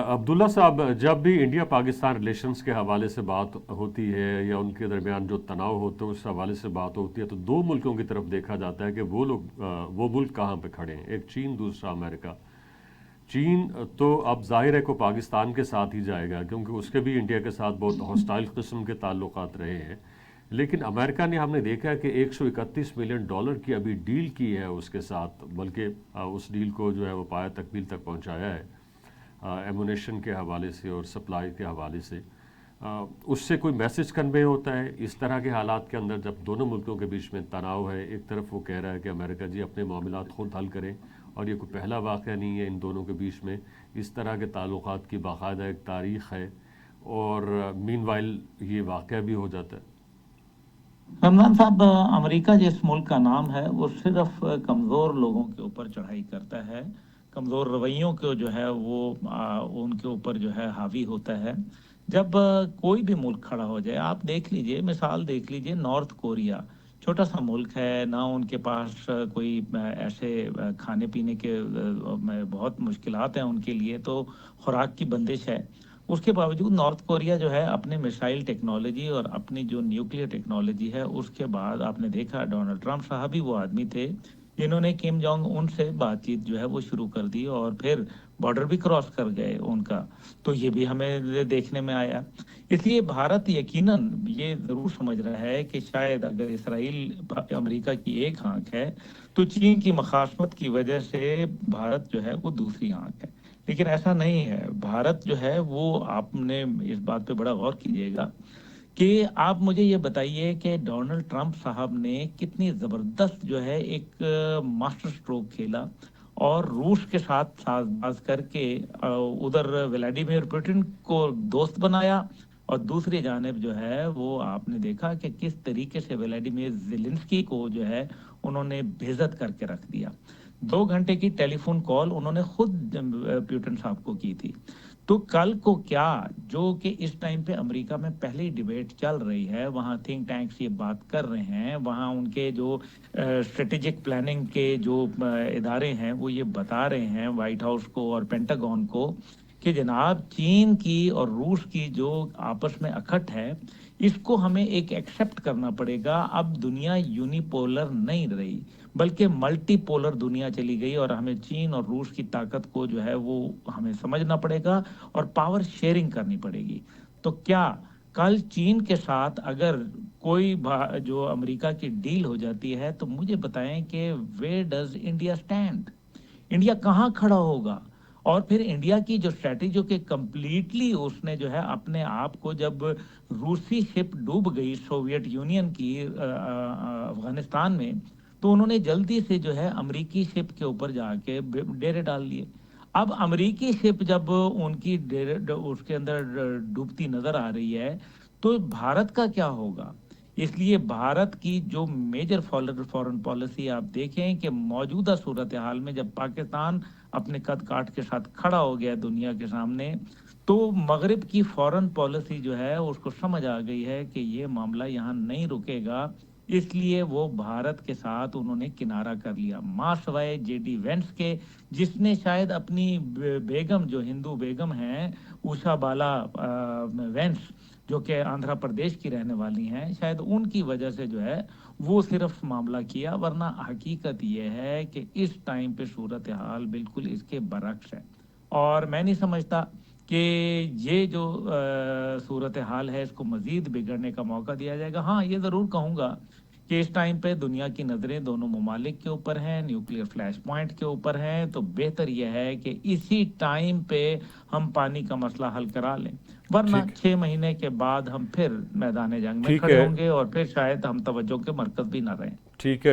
अब्दुल्ला साहब, जब भी इंडिया पाकिस्तान रिलेशंस के हवाले से बात होती है या उनके दरमियान जो तनाव होते हैं उस हवाले से बात होती है, तो दो मुल्कों की तरफ देखा जाता है कि वो मुल्क कहाँ पे खड़े हैं। एक चीन, दूसरा अमेरिका। चीन तो अब जाहिर है को पाकिस्तान के साथ ही जाएगा, क्योंकि उसके भी इंडिया के साथ बहुत हॉस्टाइल किस्म के ताल्लुकात रहे हैं। लेकिन अमेरिका ने, हमने देखा है कि 131 मिलियन डॉलर की अभी डील की है उसके साथ, बल्कि उस डील को जो है वो पाया तकमील तक पहुंचाया है एमुनेशन के हवाले से और सप्लाई के हवाले से। उससे कोई मैसेज कन्वे होता है इस तरह के हालात के अंदर जब दोनों मुल्कों के बीच में तनाव है। एक तरफ वो कह रहा है कि अमेरिका जी अपने मामलात खुद हल करें, और ये कोई पहला वाक़या नहीं है इन दोनों के बीच में, इस तरह के ताल्लुकात की बाकायदा एक तारीख़ है, और मीनवाइल ये वाक़या भी हो जाता है। रमजान साहब, अमेरिका जिस मुल्क का नाम है वो सिर्फ कमज़ोर लोगों के ऊपर चढ़ाई करता है, कमज़ोर रवैयों को जो है वो उनके ऊपर जो है हावी होता है। जब कोई भी मुल्क खड़ा हो जाए, आप देख लीजिए, मिसाल देख लीजिए नॉर्थ कोरिया, छोटा सा मुल्क है ना, उनके पास कोई ऐसे खाने पीने के बहुत मुश्किलात हैं उनके लिए, तो खुराक की बंदिश है। उसके बावजूद नॉर्थ कोरिया जो है अपने मिसाइल टेक्नोलॉजी और अपनी जो न्यूक्लियर टेक्नोलॉजी है, उसके बाद आपने देखा डोनाल्ड ट्रंप साहब ही वो आदमी थे जिन्होंने किम जोंग उन से बातचीत जो है वो शुरू कर दी, और फिर बॉर्डर भी क्रॉस कर गए उनका। तो ये भी हमें देखने में आया। इसलिए भारत यकीनन ये जरूर समझ रहा है कि शायद अगर इसराइल अमेरिका की एक आंख है, तो चीन की मखासमत की वजह से भारत जो है वो दूसरी आंख है। लेकिन ऐसा नहीं है। भारत जो है वो, आपने इस बात पे बड़ा गौर कीजिएगा कि आप मुझे ये बताइए कि डोनाल्ड ट्रंप साहब ने कितनी ज़बरदस्त जो है एक मास्टर स्ट्रोक खेला, और रूस के साथ साझबाज करके उधर व्लादिमीर पुतिन को दोस्त बनाया, और दूसरी जानिब जो है वो आपने देखा कि किस तरीके से व्लादिमीर ज़ेलेंस्की को जो है उन्होंने बेइज्जत करके रख दिया। 2 घंटे की टेलीफोन कॉल उन्होंने खुद पुतिन साहब को की थी। तो कल को क्या, जो कि इस टाइम पे अमेरिका में पहले ही डिबेट चल रही है, वहाँ थिंक टैंक्स ये बात कर रहे हैं, वहाँ उनके जो स्ट्रेटेजिक प्लानिंग के जो इदारे हैं वो ये बता रहे हैं वाइट हाउस को और पेंटागन को कि जनाब चीन की और रूस की जो आपस में अखट है, इसको हमें एक एक्सेप्ट करना पड़ेगा। अब दुनिया यूनिपोलर नहीं रही, बल्कि मल्टीपोलर दुनिया चली गई, और हमें चीन और रूस की ताकत को जो है वो हमें समझना पड़ेगा और पावर शेयरिंग करनी पड़ेगी। तो क्या कल चीन के साथ अगर कोई जो अमेरिका की डील हो जाती है, तो मुझे बताएं कि where does India stand, India कहाँ खड़ा होगा? और फिर इंडिया की जो स्ट्रैटेजी के कंप्लीटली उसने जो है अपने आप को, जब रूसी शिप डूब गई सोवियत यूनियन की अफगानिस्तान में, तो उन्होंने जल्दी से जो है अमेरिकी शिप के ऊपर जाके डेरे डाल लिए। अब अमेरिकी शिप जब उनकी डेरे उसके अंदर डूबती नजर आ रही है, तो भारत का क्या होगा? इसलिए भारत की जो मेजर फॉरेन पॉलिसी आप देखें कि मौजूदा सूरत हाल में जब पाकिस्तान अपने कद काठ के साथ खड़ा हो गया दुनिया के सामने, तो मगरिब की फॉरेन पॉलिसी जो है उसको समझ आ गई है कि ये मामला यहाँ नहीं रुकेगा। इसलिए वो भारत के साथ उन्होंने किनारा कर लिया, मां सवाए जेडी वेंस के, जिसने शायद अपनी बेगम, जो हिंदू बेगम हैं, उषा बाला वेंस, जो कि आंध्र प्रदेश की रहने वाली हैं, शायद उनकी वजह से जो है वो सिर्फ मामला किया, वरना हकीकत ये है कि इस टाइम पे सूरत हाल बिल्कुल इसके बरक्स है। और मैं नहीं समझता कि ये जो सूरत हाल है इसको मजीद बिगड़ने का मौका दिया जाएगा। हाँ, ये ज़रूर कहूँगा कि इस टाइम पे दुनिया की नज़रें दोनों ममालिक के ऊपर हैं, न्यूक्लियर फ्लैश पॉइंट के ऊपर हैं, तो बेहतर यह है कि इसी टाइम पे हम पानी का मसला हल करा लें, वरना ठीक 6 महीने के बाद हम फिर मैदान जंग में ठीक खड़े है। होंगे, और फिर शायद हम तवज्जो के मरकज़ भी ना रहें। ठीक है